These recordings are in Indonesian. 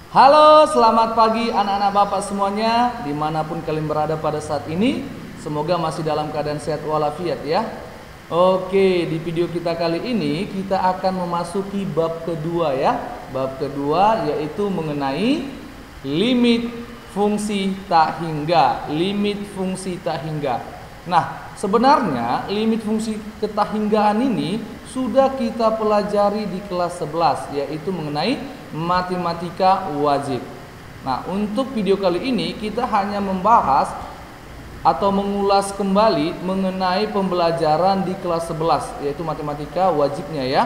Halo, selamat pagi anak-anak Bapak semuanya, dimanapun kalian berada pada saat ini. Semoga masih dalam keadaan sehat walafiat ya. Oke, di video kita kali ini kita akan memasuki bab kedua ya. Bab kedua yaitu mengenai limit fungsi tak hingga. Limit fungsi tak hingga. Nah, sebenarnya limit fungsi ketahinggaan ini sudah kita pelajari di kelas 11, yaitu mengenai matematika wajib. Nah, untuk video kali ini kita hanya membahas atau mengulas kembali mengenai pembelajaran di kelas 11, yaitu matematika wajibnya ya.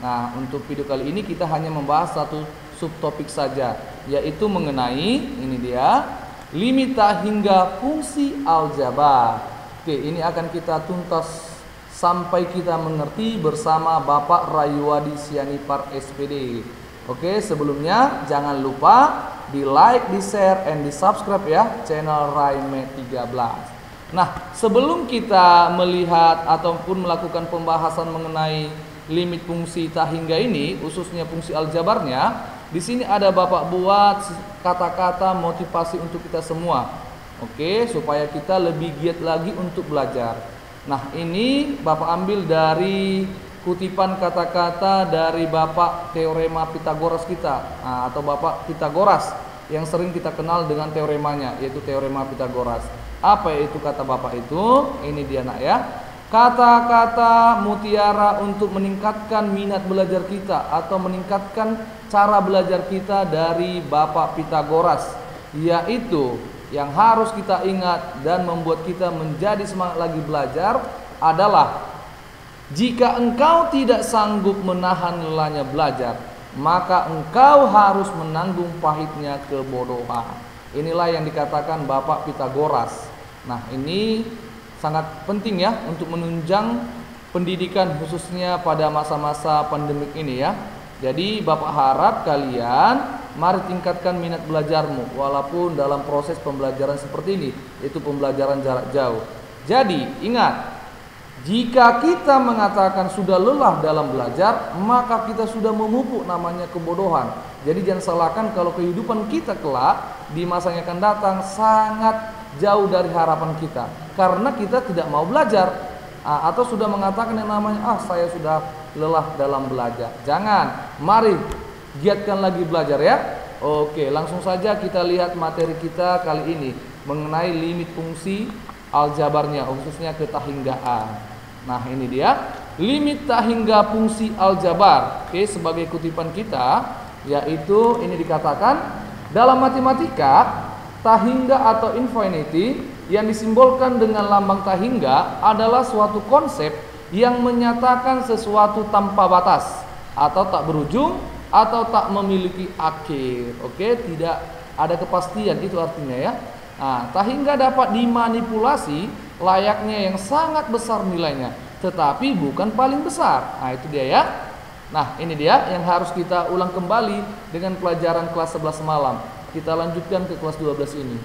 Nah, untuk video kali ini kita hanya membahas satu subtopik saja, yaitu mengenai ini dia, limit tak hingga fungsi aljabar. Oke, ini akan kita tuntas sampai kita mengerti bersama Bapak Rayuwadi Sianipar SPD. Oke, sebelumnya jangan lupa di like, di share, and di subscribe ya channel Raime 13. Nah, sebelum kita melihat ataupun melakukan pembahasan mengenai limit fungsi tak hingga ini, khususnya fungsi aljabarnya, di sini ada Bapak buat kata-kata motivasi untuk kita semua. Oke, supaya kita lebih giat lagi untuk belajar. Nah, ini Bapak ambil dari kutipan kata-kata dari Bapak teorema Pitagoras kita, atau Bapak Pitagoras yang sering kita kenal dengan teoremanya, yaitu teorema Pitagoras. Apa itu kata Bapak itu? Ini dia nak ya. Kata-kata mutiara untuk meningkatkan minat belajar kita atau meningkatkan cara belajar kita dari Bapak Pitagoras, yaitu yang harus kita ingat dan membuat kita menjadi semangat lagi belajar adalah jika engkau tidak sanggup menahan lelahnya belajar, maka engkau harus menanggung pahitnya kebodohan. Inilah yang dikatakan Bapak Pitagoras. Nah, ini sangat penting ya untuk menunjang pendidikan khususnya pada masa-masa pandemik ini ya. Jadi Bapak harap kalian mari tingkatkan minat belajarmu walaupun dalam proses pembelajaran seperti ini, yaitu pembelajaran jarak jauh. Jadi ingat, jika kita mengatakan sudah lelah dalam belajar, maka kita sudah memupuk namanya kebodohan. Jadi jangan salahkan kalau kehidupan kita kelak di masa yang akan datang sangat jauh dari harapan kita, karena kita tidak mau belajar atau sudah mengatakan yang namanya saya sudah lelah dalam belajar. Jangan, mari giatkan lagi belajar ya. Oke, langsung saja kita lihat materi kita kali ini mengenai limit fungsi aljabarnya, khususnya ketahinggaan. Nah, ini dia limit tak hingga fungsi aljabar. Oke, sebagai kutipan kita, yaitu ini dikatakan dalam matematika tak hingga atau infinity yang disimbolkan dengan lambang tak hingga adalah suatu konsep yang menyatakan sesuatu tanpa batas atau tak berujung atau tak memiliki akhir. Oke, tidak ada kepastian, itu artinya ya. Nah, tak hingga dapat dimanipulasi layaknya yang sangat besar nilainya, tetapi bukan paling besar. Nah, itu dia ya. Nah, ini dia yang harus kita ulang kembali dengan pelajaran kelas 11 malam. Kita lanjutkan ke kelas 12 ini.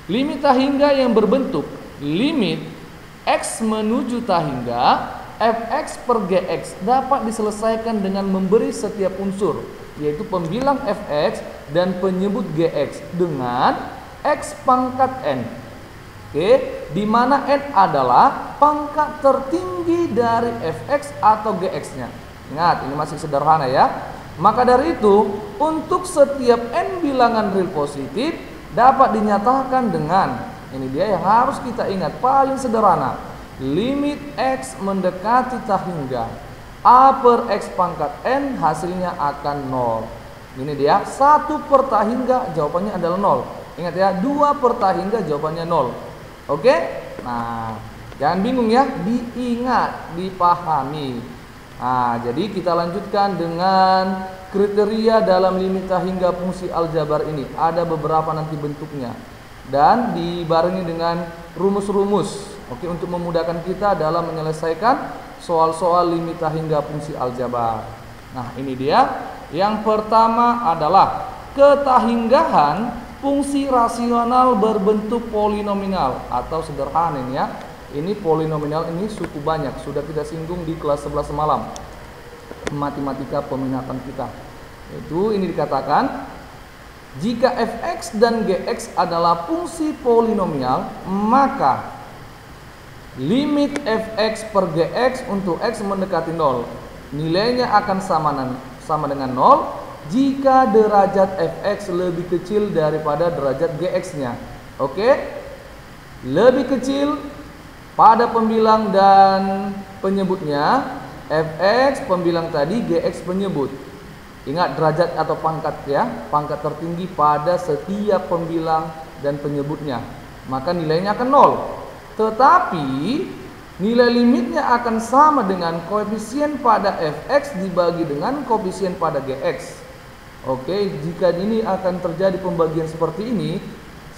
Limit tak hingga yang berbentuk limit x menuju tak hingga fx per gx dapat diselesaikan dengan memberi setiap unsur, yaitu pembilang fx dan penyebut gx dengan x pangkat n. Oke, di mana n adalah pangkat tertinggi dari fx atau gx-nya. Ingat, ini masih sederhana ya. Maka dari itu, untuk setiap n bilangan real positif dapat dinyatakan dengan, ini dia yang harus kita ingat, paling sederhana, limit x mendekati tak hingga a per x pangkat n hasilnya akan 0. Ini dia, 1 per tak hingga jawabannya adalah 0. Ingat ya, 2 per tak hingga jawabannya 0. Oke? Nah, jangan bingung ya, diingat, dipahami. Nah, jadi kita lanjutkan dengan kriteria dalam limit tak hingga fungsi aljabar ini. Ada beberapa nanti bentuknya dan dibarengi dengan rumus-rumus. Oke, untuk memudahkan kita dalam menyelesaikan soal-soal limit tak hingga fungsi aljabar. Nah, ini dia. Yang pertama adalah ketahinggaan fungsi rasional berbentuk polinomial atau sederhana ini ya. Ini polinomial, ini suku banyak, sudah kita singgung di kelas 11 malam matematika peminatan kita. Itu ini dikatakan Jika fx dan gx adalah fungsi polinomial, maka limit fx per gx untuk x mendekati 0 nilainya akan sama dengan 0 jika derajat fx lebih kecil daripada derajat gx-nya. Oke? Lebih kecil pada pembilang dan penyebutnya, fx pembilang tadi, gx penyebut. Ingat derajat atau pangkat ya, pangkat tertinggi pada setiap pembilang dan penyebutnya. Maka nilainya akan 0. Tetapi nilai limitnya akan sama dengan koefisien pada fx dibagi dengan koefisien pada gx. Oke, jika ini akan terjadi pembagian seperti ini,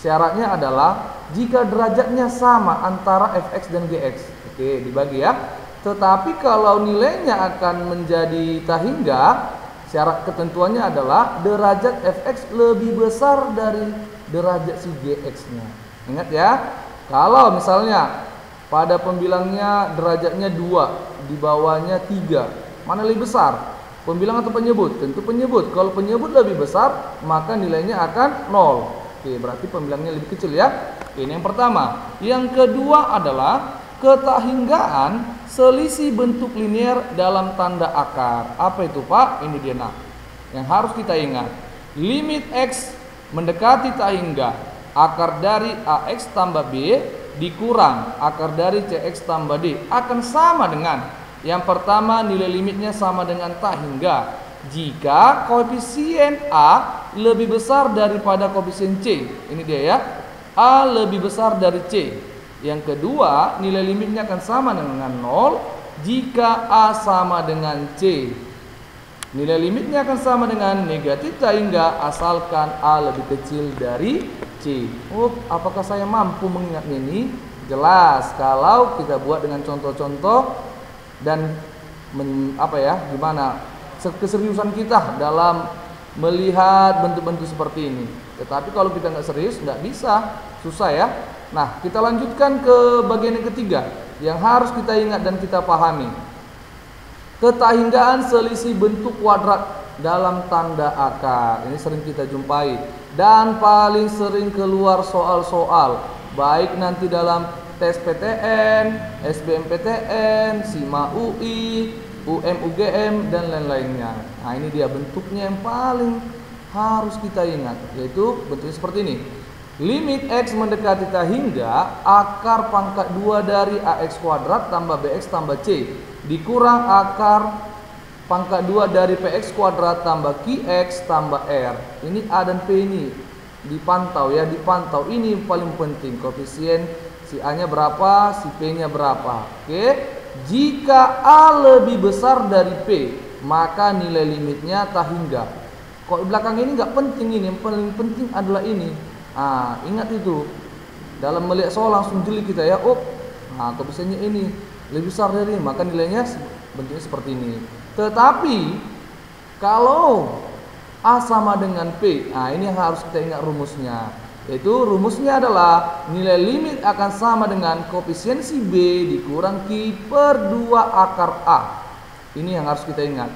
syaratnya adalah jika derajatnya sama antara fx dan gx. Oke, dibagi ya. Tetapi kalau nilainya akan menjadi tahingga, syarat ketentuannya adalah derajat fx lebih besar dari derajat si gx-nya. Ingat ya, kalau misalnya pada pembilangnya derajatnya 2, di bawahnya 3, mana lebih besar? Pembilang atau penyebut? Tentu penyebut. Kalau penyebut lebih besar, maka nilainya akan 0. Oke, berarti pembilangnya lebih kecil ya. Ini yang pertama. Yang kedua adalah ketahinggaan selisih bentuk linier dalam tanda akar. Apa itu Pak? Ini dia nak. Yang harus kita ingat. Limit x mendekati tahingga akar dari ax tambah b dikurang akar dari cx tambah d akan sama dengan yang pertama, nilai limitnya sama dengan tahingga jika koefisien a lebih besar daripada koefisien c. Ini dia ya. A lebih besar dari c. Yang kedua, nilai limitnya akan sama dengan 0 jika A sama dengan C. Nilai limitnya akan sama dengan negatif tahingga asalkan A lebih kecil dari C. Apakah saya mampu mengingatnya ini? Jelas kalau kita buat dengan contoh-contoh dan gimana keseriusan kita dalam melihat bentuk-bentuk seperti ini. Tetapi kalau kita nggak serius, nggak bisa, susah ya. Nah, kita lanjutkan ke bagian yang ketiga yang harus kita ingat dan kita pahami. Ketahinggaan selisih bentuk kuadrat dalam tanda akar. Ini sering kita jumpai dan paling sering keluar soal-soal, baik nanti dalam tes PTN, SBMPTN, SIMA UI, UM-UGM dan lain-lainnya. Nah, ini dia bentuknya yang paling harus kita ingat, yaitu bentuknya seperti ini. Limit x mendekati tahingga akar pangkat 2 dari ax kuadrat tambah bx tambah c dikurang akar pangkat 2 dari px kuadrat tambah qx tambah r. Ini a dan p ini dipantau ya, dipantau. Ini yang paling penting, koefisien si a nya berapa, si p nya berapa. Oke, jika a lebih besar dari p maka nilai limitnya tahingga. Kok di belakang ini nggak penting, ini yang paling penting adalah ini. Ingat itu. Dalam melihat soal langsung jeli kita ya. Koefisiennya ini lebih besar dari ini, maka nilainya bentuknya seperti ini. Tetapi kalau A sama dengan P, ini yang harus kita ingat rumusnya. Yaitu rumusnya adalah nilai limit akan sama dengan koefisiensi B dikurang Q per 2 akar A. Ini yang harus kita ingat.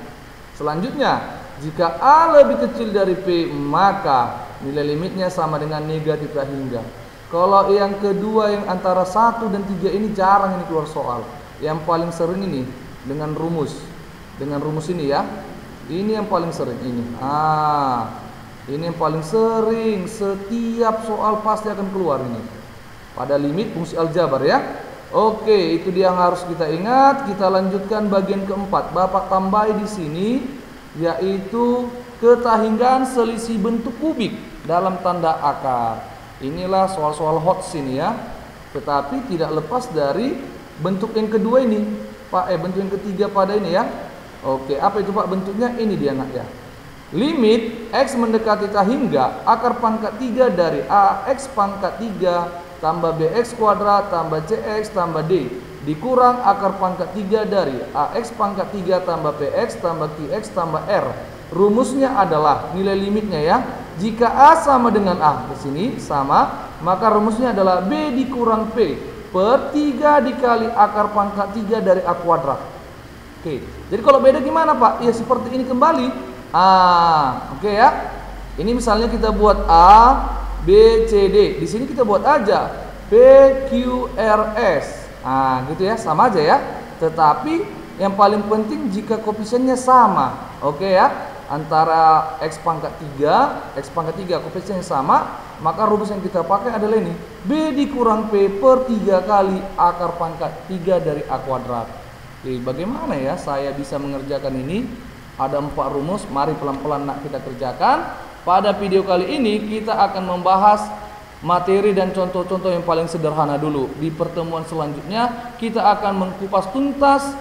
Selanjutnya, jika A lebih kecil dari P, maka nilai limitnya sama dengan negatif tahingga. Kalau yang kedua yang antara 1 dan 3 ini jarang ini keluar soal. Yang paling sering ini dengan rumus. Dengan rumus ini ya. Ini yang paling sering ini. Ini yang paling sering, setiap soal pasti akan keluar ini. Pada limit fungsi aljabar ya. Oke, itu dia yang harus kita ingat. Kita lanjutkan bagian keempat. Bapak tambahi di sini yaitu ketahinggaan selisih bentuk kubik dalam tanda akar. Inilah soal-soal hot sini ya. Tetapi tidak lepas dari bentuk yang kedua ini, Pak. Bentuk yang ketiga pada ini ya. Oke, apa itu Pak bentuknya? Ini dia nak ya. Limit x mendekati tahingga akar pangkat 3 dari ax pangkat 3 tambah bx kuadrat tambah cx tambah d dikurang akar pangkat 3 dari ax pangkat 3 tambah px tambah qx tambah r. Rumusnya adalah nilai limitnya ya. Jika A sama dengan A, di sini sama, maka rumusnya adalah B dikurang P per 3 dikali akar pangkat 3 dari A kuadrat. Oke, jadi kalau beda gimana Pak? Ya seperti ini kembali. Oke ya. Ini misalnya kita buat A, B, C, D. Di sini kita buat aja P, Q, R, S. Nah, gitu ya, sama aja ya. Tetapi yang paling penting jika koefisiennya sama. Oke ya, antara X pangkat 3, X pangkat 3 koefisiennya sama, maka rumus yang kita pakai adalah ini. B dikurang P per 3 kali akar pangkat 3 dari A kuadrat. Oke, bagaimana ya saya bisa mengerjakan ini? Ada 4 rumus, mari pelan-pelan nak kita kerjakan. Pada video kali ini kita akan membahas materi dan contoh-contoh yang paling sederhana dulu. Di pertemuan selanjutnya kita akan mengkupas tuntas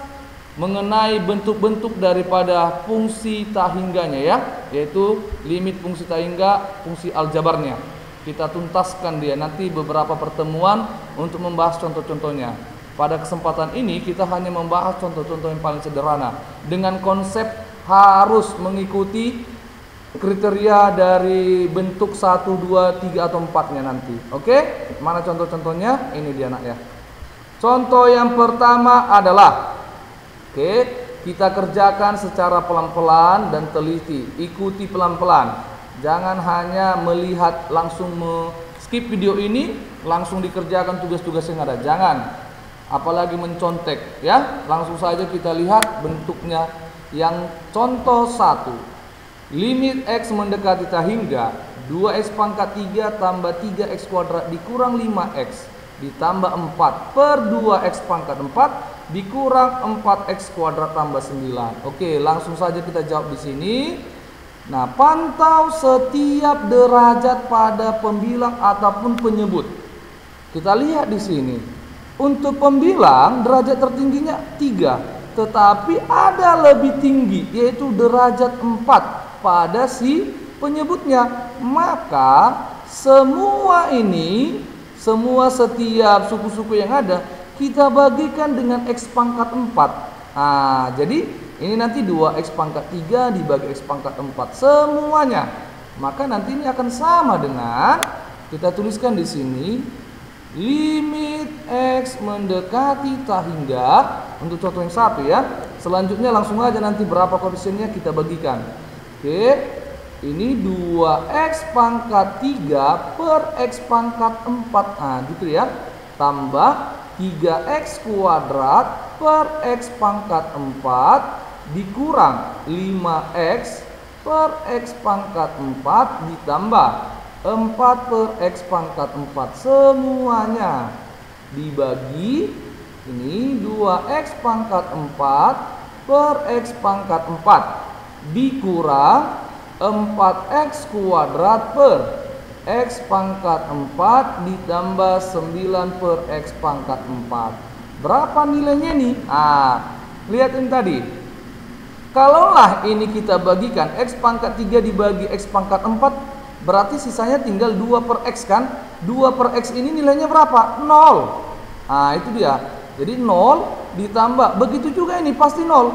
mengenai bentuk-bentuk daripada fungsi tak hingganya ya, yaitu limit fungsi tak hingga, fungsi aljabarnya. Kita tuntaskan dia nanti beberapa pertemuan untuk membahas contoh-contohnya. Pada kesempatan ini kita hanya membahas contoh-contoh yang paling sederhana dengan konsep harus mengikuti kriteria dari bentuk 1, 2, 3 atau 4-nya nanti. Oke? Mana contoh-contohnya? Ini dia nak ya. Contoh yang pertama adalah, oke, kita kerjakan secara pelan-pelan dan teliti. Ikuti pelan-pelan. Jangan hanya melihat langsung skip video ini, langsung dikerjakan tugas-tugas yang ada. Jangan. Apalagi mencontek ya. Langsung saja kita lihat bentuknya. Yang contoh 1. Limit X mendekati tak hingga 2X pangkat 3 tambah 3X kuadrat dikurang 5X ditambah 4 per 2X pangkat 4 dikurang 4X kuadrat tambah 9. Oke, langsung saja kita jawab di sini. Nah, pantau setiap derajat pada pembilang ataupun penyebut. Kita lihat di sini. Untuk pembilang derajat tertingginya 3, tetapi ada lebih tinggi yaitu derajat 4 pada si penyebutnya. Maka semua ini, semua setiap suku-suku yang ada kita bagikan dengan X pangkat 4. Nah, jadi ini nanti 2X pangkat 3 dibagi X pangkat 4 semuanya. Maka nanti ini akan sama dengan, kita tuliskan di sini, limit X mendekati tak hingga, untuk contoh yang 1 ya. Selanjutnya langsung aja nanti berapa koefisiennya kita bagikan. Oke, ini 2X pangkat 3 per X pangkat 4. Nah, gitu ya. Tambah 3X kuadrat per X pangkat 4 dikurang 5X per X pangkat 4 ditambah 4 per X pangkat 4 semuanya dibagi ini 2X pangkat 4 per X pangkat 4 dikurang 4X kuadrat per X pangkat 4 ditambah 9 per X pangkat 4. Berapa nilainya nih? Lihatin tadi. Kalaulah ini kita bagikan X pangkat 3 dibagi X pangkat 4, berarti sisanya tinggal 2 per X kan? 2 per X ini nilainya berapa? 0. Nah, itu dia. Jadi 0 ditambah, begitu juga ini pasti 0.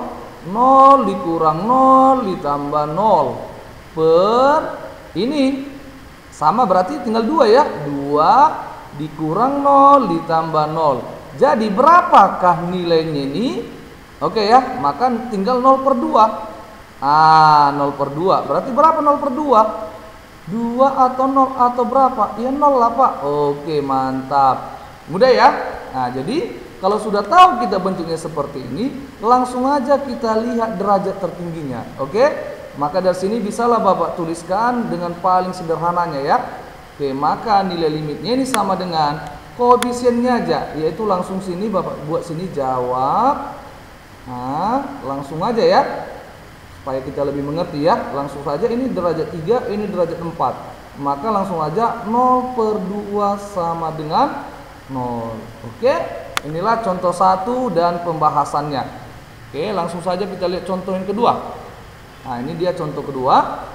0 dikurang 0 ditambah 0 per ini sama berarti tinggal 2 ya. 2 dikurang 0 ditambah 0. Jadi berapakah nilainya ini? Oke ya, maka tinggal 0 per 2. 0 per 2. Berarti berapa 0 per 2? 2 atau 0 atau berapa? Ya 0 lah Pak. Oke, mantap. Mudah ya? Nah, jadi kalau sudah tahu kita bentuknya seperti ini, langsung aja kita lihat derajat tertingginya. Oke? Maka dari sini bisalah Bapak tuliskan dengan paling sederhananya ya. Oke, maka nilai limitnya ini sama dengan koefisiennya aja, yaitu langsung sini Bapak buat sini jawab. Nah, langsung aja ya. Supaya kita lebih mengerti ya. Langsung saja ini derajat 3, ini derajat 4. Maka langsung aja 0 per 2 sama dengan 0. Oke? Inilah contoh 1 dan pembahasannya. Oke, langsung saja kita lihat contoh yang kedua. Nah, ini dia contoh kedua.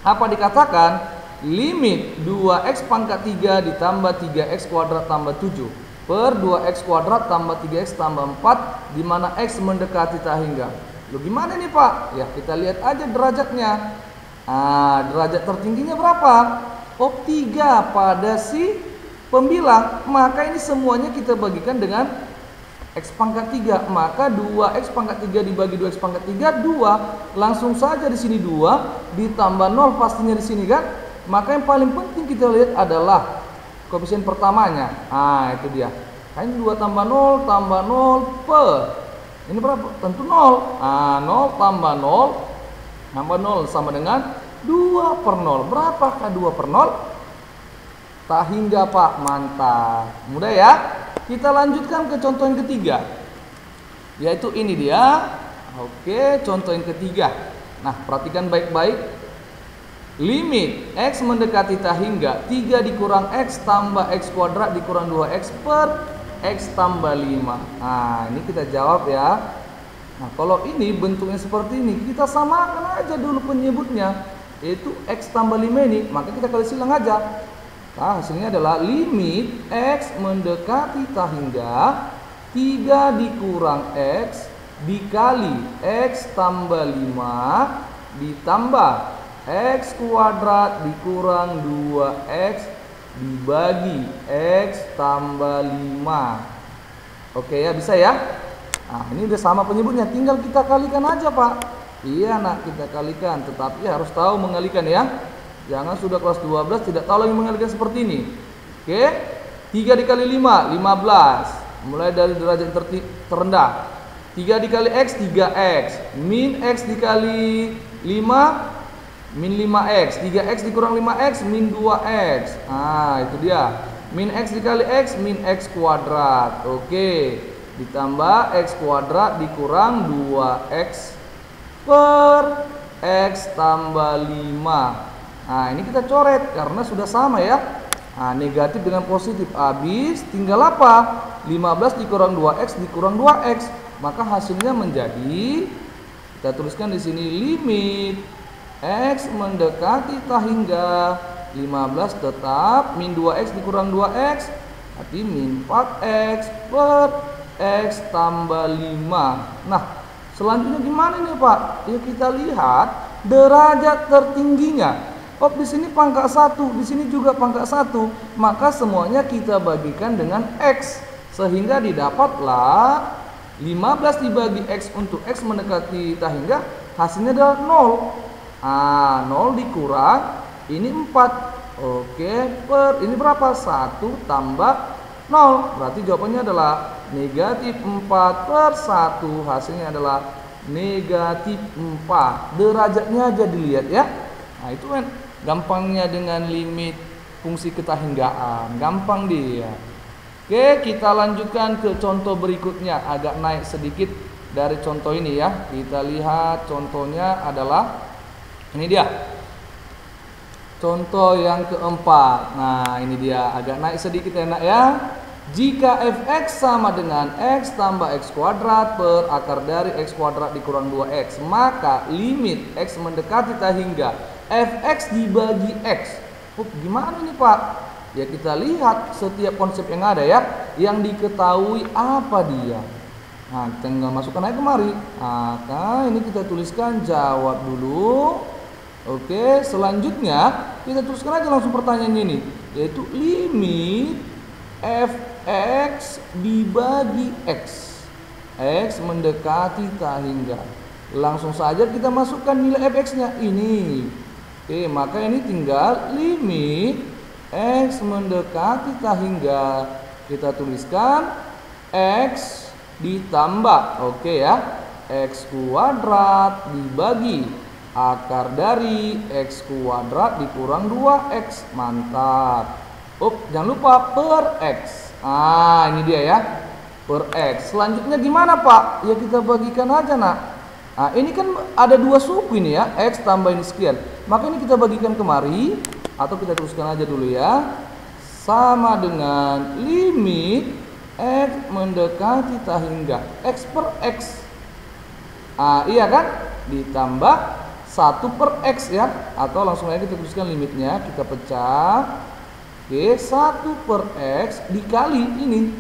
Apa dikatakan? Limit 2X pangkat 3 ditambah 3X kuadrat tambah 7 per 2X kuadrat tambah 3X tambah 4 di mana X mendekati tak hingga. Loh, gimana nih Pak? Ya, kita lihat aja derajatnya. Derajat tertingginya berapa? 3 pada si pembilang. Maka ini semuanya kita bagikan dengan X pangkat 3, maka 2X pangkat 3 dibagi 2X pangkat 3, 2. Langsung saja di sini 2 ditambah 0 pastinya di sini kan. Maka yang paling penting kita lihat adalah koefisien pertamanya. Nah, itu dia. Ini 2 tambah 0 per. Ini berapa? Tentu 0. Nah, 0 tambah 0 sama dengan 2 per 0. Berapakah 2 per 0? Tak hingga, Pak. Mantap. Mudah ya. Kita lanjutkan ke contoh yang ketiga, yaitu ini dia. Oke, contoh yang ketiga. Nah, perhatikan baik-baik. Limit X mendekati tak hingga 3 dikurang X tambah X kuadrat dikurang 2X per X tambah 5. Nah, ini kita jawab ya. Nah, kalau ini bentuknya seperti ini, kita samakan aja dulu penyebutnya, yaitu X tambah 5 ini. Maka kita kali silang aja. Nah, hasilnya adalah limit X mendekati tak hingga 3 dikurang X dikali X tambah 5 ditambah X kuadrat dikurang 2X dibagi X tambah 5. Oke ya, bisa ya. Nah, ini udah sama penyebutnya, tinggal kita kalikan aja, Pak. Iya, nak, kita kalikan, tetapi harus tahu mengalikan ya. Jangan sudah kelas 12 tidak tahu lagi mengalikan seperti ini. Oke, 3 dikali 5, 15. Mulai dari derajat terendah. 3 dikali X, 3X. Min X dikali 5, min 5X. 3X dikurang 5X, min 2X. Nah, itu dia. Min X dikali X, min X kuadrat. Oke, ditambah X kuadrat dikurang 2X per X tambah 5. Nah, ini kita coret karena sudah sama ya. Nah, negatif dengan positif. Habis tinggal apa? 15 dikurang 2X dikurang 2X. Maka hasilnya menjadi, kita tuliskan di sini, limit X mendekati tak hingga 15 tetap min 2X dikurang 2X, berarti min 4X per X tambah 5. Nah, selanjutnya gimana nih, Pak? Ya, kita lihat derajat tertingginya. Oh, di sini pangkat 1, di sini juga pangkat 1. Maka semuanya kita bagikan dengan X, sehingga didapatlah 15 dibagi X untuk X mendekati tak hingga, hasilnya adalah 0. Ah, 0 dikurang ini 4. Oke, per ini berapa? 1 tambah 0. Berarti jawabannya adalah negatif 4 per 1. Hasilnya adalah negatif 4. Derajatnya aja dilihat ya. Nah, itu kan gampangnya dengan limit fungsi ketahinggaan. Gampang dia. Oke, kita lanjutkan ke contoh berikutnya. Agak naik sedikit dari contoh ini ya. Kita lihat contohnya adalah ini dia. Contoh yang keempat. Nah, ini dia. Agak naik sedikit enak ya. Jika fx sama dengan x tambah x kuadrat per akar dari x kuadrat dikurang 2x, maka limit x mendekati tak hingga fx dibagi x. Oh, gimana nih, Pak? Ya, kita lihat setiap konsep yang ada ya, yang diketahui apa dia. Nah, kita tinggal masukkan aja kemari. Nah, ini kita tuliskan, jawab dulu. Oke, selanjutnya kita tuliskan aja langsung pertanyaannya ini, yaitu limit fx dibagi x. X mendekati tak hingga. Langsung saja kita masukkan nilai fx-nya ini. Oke, maka ini tinggal limit x mendekati tak hingga. Kita tuliskan x ditambah, oke ya, x kuadrat dibagi akar dari x kuadrat dikurang 2x. Mantap. Jangan lupa per x. Ah, ini dia ya, per x. Selanjutnya gimana, Pak? Ya, kita bagikan aja, nak. Nah, ini kan ada dua suku ini ya, x tambah ini sekian. Maka ini kita bagikan kemari, atau kita tuliskan aja dulu ya, sama dengan limit x mendekati tak hingga x per x. Ah, iya kan? Ditambah 1 per x ya, atau langsung aja kita tuliskan limitnya, kita pecah. Oke, 1 per x dikali ini.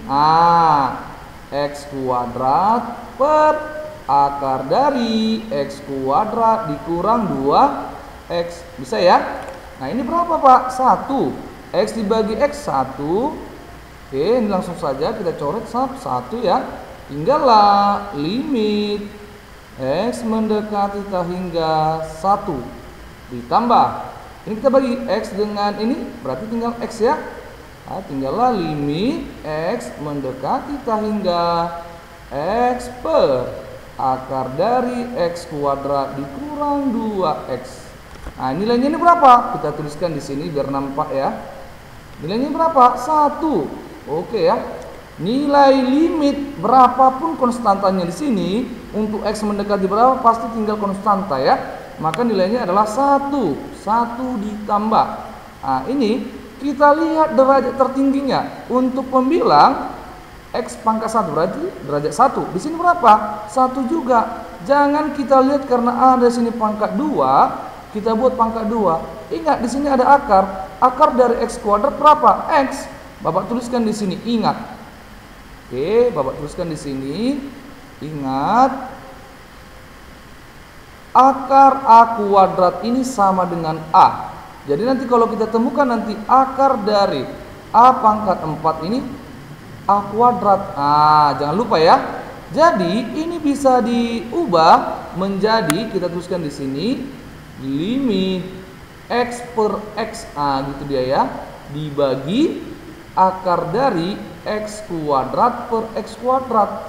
X kuadrat per akar dari x kuadrat dikurang 2x. Bisa ya? Nah, ini berapa, Pak? 1. X dibagi x 1. Oke, ini langsung saja kita coret 1 ya. tinggallah limit X mendekati tak hingga 1 ditambah, ini kita bagi X dengan ini, berarti tinggal X ya. Nah, tinggallah limit X mendekati tak hingga X per akar dari X kuadrat dikurang 2X. Nah, nilainya ini berapa? Kita tuliskan di sini biar nampak ya. Nilainya berapa? 1. Oke ya. Nilai limit berapapun konstantanya di sini, untuk X mendekati berapa pasti tinggal konstanta ya. Maka nilainya adalah 1. 1 ditambah. Nah, ini kita lihat derajat tertingginya. Untuk pembilang X pangkat 1 berarti derajat 1. Di sini berapa? 1 juga. Jangan kita lihat karena ada di sini pangkat 2, kita buat pangkat 2. Ingat di sini ada akar. Akar dari X kuadrat berapa? X. Bapak tuliskan di sini, ingat. Oke, Bapak tuliskan di sini. Ingat. Akar A kuadrat ini sama dengan A. Jadi nanti kalau kita temukan nanti akar dari A pangkat 4 ini A kuadrat. Nah, jangan lupa ya. Jadi ini bisa diubah menjadi, kita tuliskan di sini, limit X per X, gitu dia ya, dibagi akar dari X kuadrat per X kuadrat.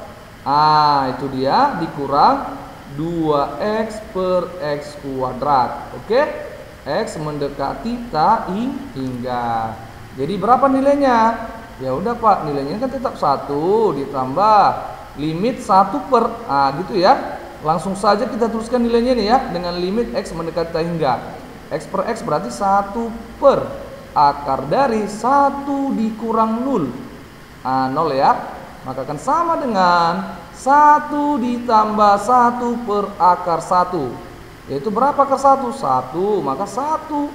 Itu dia, dikurang 2X per X kuadrat. Oke, X mendekati tak hingga. Jadi berapa nilainya? Ya udah Pak, nilainya kan tetap 1 ditambah limit 1 per, gitu ya. Langsung saja kita tuliskan nilainya nih ya, dengan limit X mendekati tak hingga. X per X berarti 1 per akar dari 1 dikurang 0. 0 ya. Maka akan sama dengan 1 ditambah 1 per akar 1. Yaitu berapa akar 1? 1. Maka 1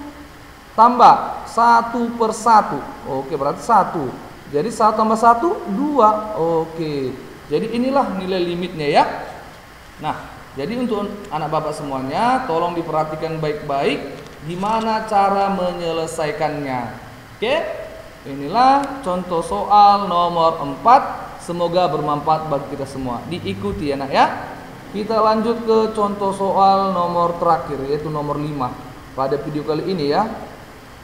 tambah 1 per 1. Oke, berarti 1. Jadi 1 tambah 1, 2. Oke. Jadi inilah nilai limitnya ya. Nah, jadi untuk anak bapak semuanya, tolong diperhatikan baik-baik gimana cara menyelesaikannya. Oke, inilah contoh soal nomor 4. Semoga bermanfaat bagi kita semua. Diikuti ya nak ya. Kita lanjut ke contoh soal nomor terakhir, yaitu nomor 5 pada video kali ini ya.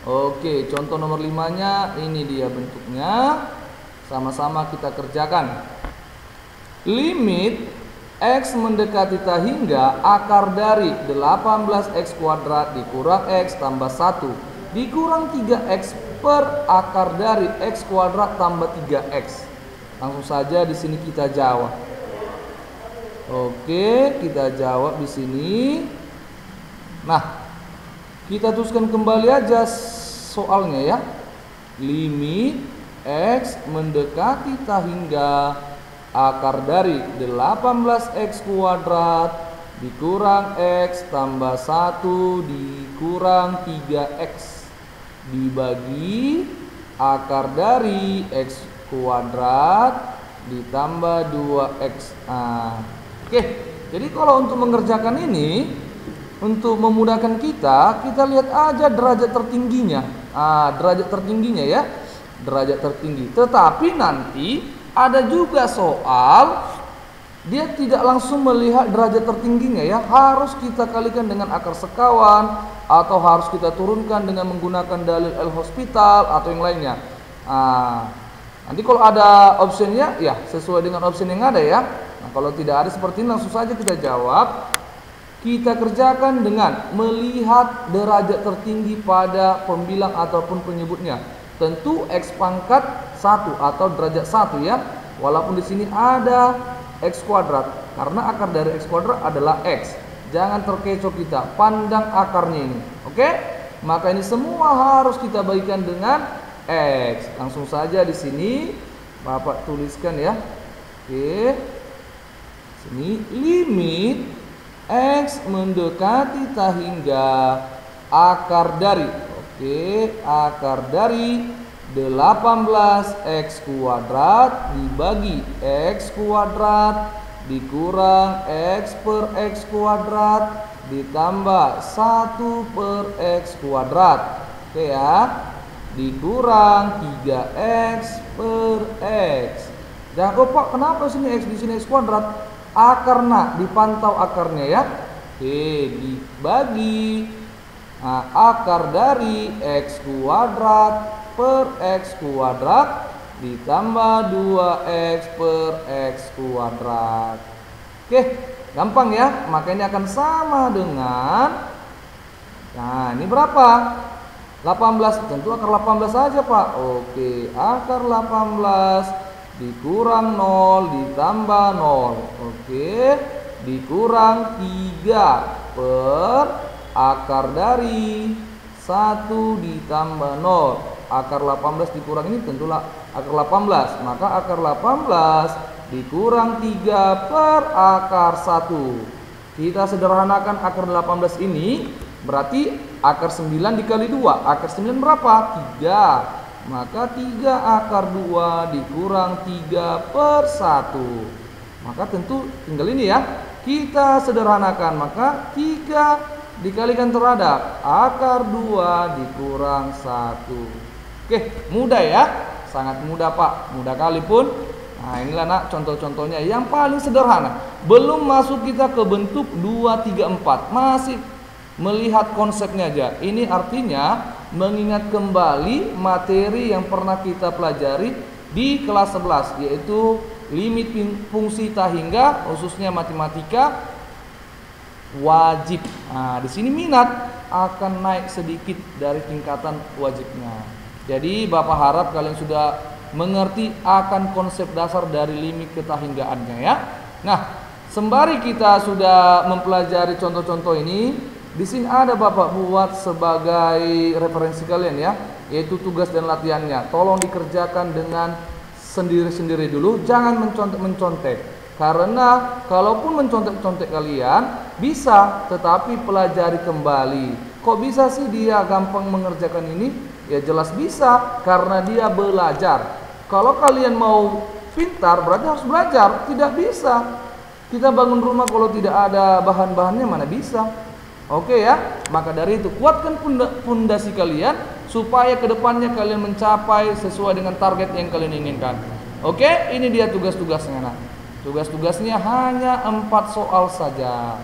Oke, contoh nomor 5-nya ini dia bentuknya. Sama-sama kita kerjakan. Limit X mendekati tak hingga akar dari 18X kuadrat dikurang X tambah 1 dikurang 3X per akar dari X kuadrat tambah 3X. Langsung saja di sini kita jawab. Oke, kita jawab di sini. Nah, kita tuliskan kembali aja soalnya ya. Limit X mendekati tak hingga akar dari 18X kuadrat dikurang X tambah 1 dikurang 3X dibagi akar dari X kuadrat ditambah 2X. Oke, jadi kalau untuk mengerjakan ini, untuk memudahkan kita lihat aja derajat tertingginya. Derajat tertingginya ya, derajat tertinggi. Tetapi nanti ada juga soal dia tidak langsung melihat derajat tertingginya ya, harus kita kalikan dengan akar sekawan atau harus kita turunkan dengan menggunakan dalil L'Hospital atau yang lainnya. Nanti kalau ada optionnya ya sesuai dengan option yang ada ya. Nah, kalau tidak ada seperti ini langsung saja kita jawab. Kita kerjakan dengan melihat derajat tertinggi pada pembilang ataupun penyebutnya. Tentu X pangkat 1 atau derajat 1 ya. Walaupun di sini ada X kuadrat, karena akar dari X kuadrat adalah X. Jangan terkecoh kita, pandang akarnya ini. Oke? Maka ini semua harus kita bagikan dengan X. Langsung saja di sini Bapak tuliskan ya. Oke. Sini limit X mendekati tak hingga akar dari, akar dari 18X kuadrat dibagi X kuadrat dikurang X per X kuadrat ditambah 1 per X kuadrat. Oke ya, dikurang 3X per X Jangan, oh Pak, kenapa sini X di sini X kuadrat? Karena dipantau akarnya ya. Oke, dibagi akar dari X kuadrat per X kuadrat ditambah 2X per X kuadrat. Oke, gampang ya. Maka ini akan sama dengan, nah ini berapa? 18, tentu akar 18 saja Pak. Oke, akar 18 dikurang 0 ditambah 0. Oke, dikurang 3 per akar dari 1 ditambah 0. Akar 18 dikurang ini tentulah akar 18. Maka akar 18 dikurang 3 per akar 1. Kita sederhanakan akar 18 ini, berarti akar 9 dikali 2. Akar 9 berapa? 3. Maka 3 akar 2 dikurang 3 per 1. Maka tentu tinggal ini ya, kita sederhanakan. Maka 3 dikalikan terhadap akar 2 dikurang 1. Oke, mudah ya. Sangat mudah Pak, mudah kali pun. Nah inilah nak contoh-contohnya yang paling sederhana. Belum masuk kita ke bentuk 2, 3, 4. Masih melihat konsepnya aja. Ini artinya mengingat kembali materi yang pernah kita pelajari di kelas 11, yaitu limit fungsi tak hingga, khususnya matematika wajib. Nah, di sini minat akan naik sedikit dari tingkatan wajibnya. Jadi Bapak harap kalian sudah mengerti akan konsep dasar dari limit ketahinggaannya ya. Nah, sembari kita sudah mempelajari contoh-contoh ini, di sini ada Bapak buat sebagai referensi kalian ya, yaitu tugas dan latihannya. Tolong dikerjakan dengan sendiri-sendiri dulu, jangan mencontek-mencontek. Karena kalaupun mencontek-contek kalian bisa, tetapi pelajari kembali. Kok bisa sih dia gampang mengerjakan ini? Ya jelas bisa, karena dia belajar. Kalau kalian mau pintar berarti harus belajar. Tidak bisa kita bangun rumah kalau tidak ada bahan-bahannya, mana bisa. Oke ya, maka dari itu kuatkan fondasi kalian supaya kedepannya kalian mencapai sesuai dengan target yang kalian inginkan. Oke, ini dia tugas-tugasnya. Nah, tugas-tugasnya hanya 4 soal saja,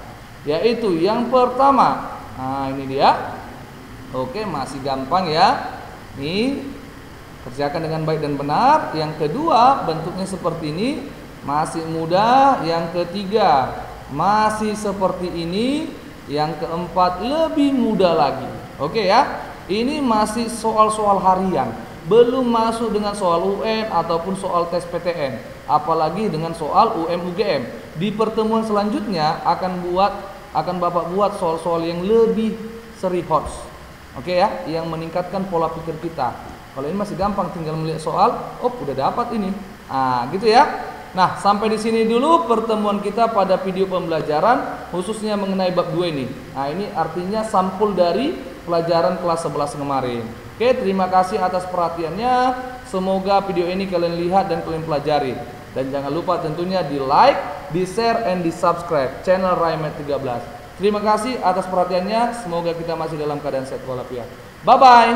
yaitu yang pertama, nah ini dia. Oke, masih gampang ya. Nih, kerjakan dengan baik dan benar. Yang kedua, bentuknya seperti ini, masih mudah. Yang ketiga, masih seperti ini. Yang keempat, lebih mudah lagi. Oke ya, ini masih soal-soal harian, belum masuk dengan soal UN ataupun soal tes PTN, apalagi dengan soal UM-UGM. Di pertemuan selanjutnya akan Bapak buat soal-soal yang lebih serius. Oke ya, yang meningkatkan pola pikir kita. Kalau ini masih gampang, tinggal melihat soal, oh udah dapat ini. Ah, gitu ya. Nah, sampai di sini dulu pertemuan kita pada video pembelajaran khususnya mengenai bab 2 ini. Nah, ini artinya sampul dari pelajaran kelas 11 kemarin. Oke, terima kasih atas perhatiannya. Semoga video ini kalian lihat dan kalian pelajari. Dan jangan lupa tentunya di like, di share, and di subscribe channel Raimet 13. Terima kasih atas perhatiannya. Semoga kita masih dalam keadaan sehat walafiat. Bye bye.